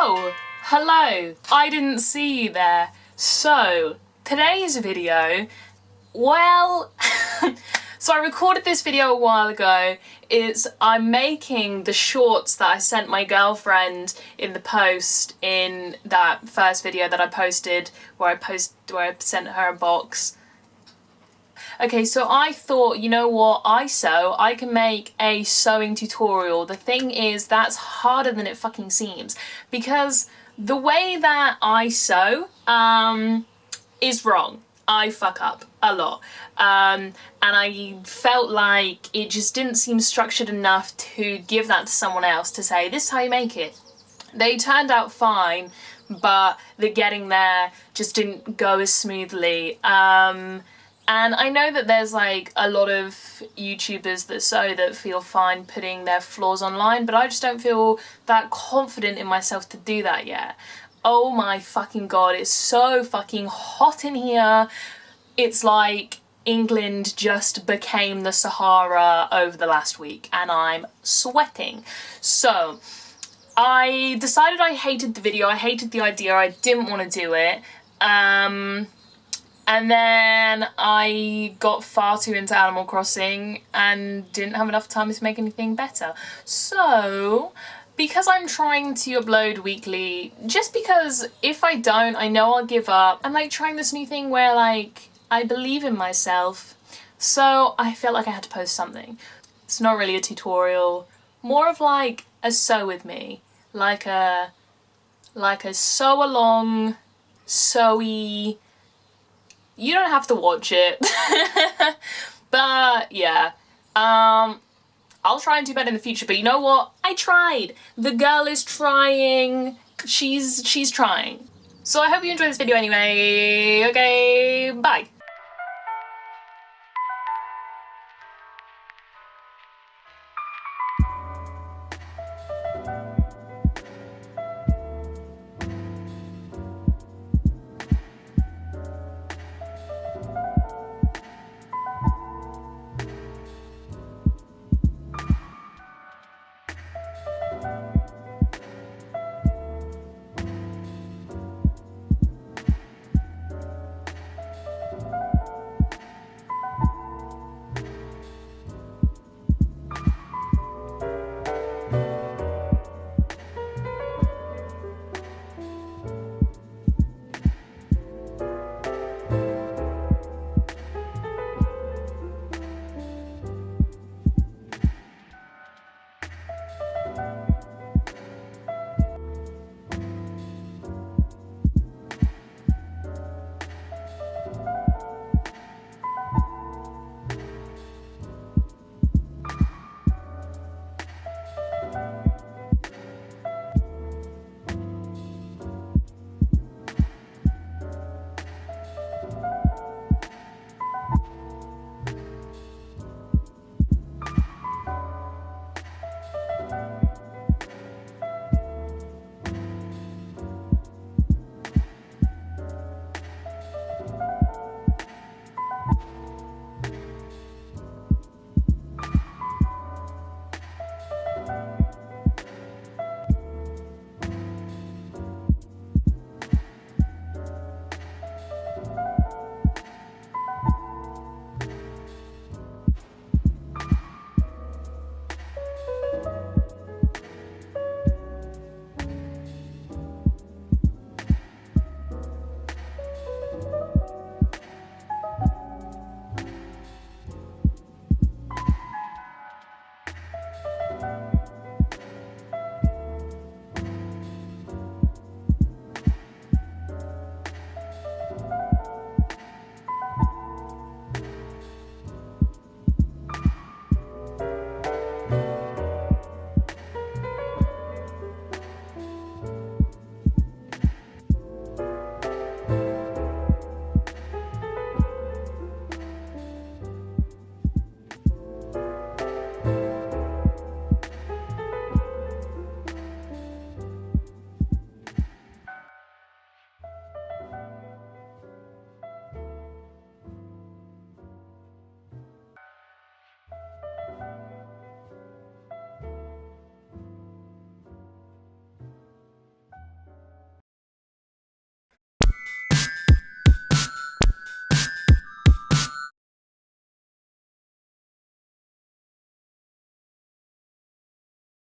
Oh, hello. I didn't see you there. So, today's video, well, so I recorded this video a while ago. I'm making the shorts that I sent my girlfriend in the post in that first video that I posted where I sent her a box. Okay, so I thought, you know what, I can make a sewing tutorial. The thing is, that's harder than it fucking seems, because the way that I sew is wrong. I fuck up a lot. And I felt like it just didn't seem structured enough to give that to someone else to say, this is how you make it. They turned out fine, but the getting there just didn't go as smoothly. And I know that there's like a lot of YouTubers that sew that feel fine putting their flaws online, but I just don't feel that confident in myself to do that yet. Oh my fucking god, it's so fucking hot in here. It's like England just became the Sahara over the last week and I'm sweating. So I decided I hated the video, I hated the idea, I didn't want to do it. And then I got far too into Animal Crossing and didn't have enough time to make anything better. So, because I'm trying to upload weekly, just because if I don't, I know I'll give up. I'm like trying this new thing where like, I believe in myself. So I felt like I had to post something. It's not really a tutorial, more of like a sew with me. Like a sew along, sewy. You don't have to watch it. But yeah, I'll try and do better in the future, but you know what? I tried. The girl is trying. She's trying. So I hope you enjoyed this video anyway. Okay, bye.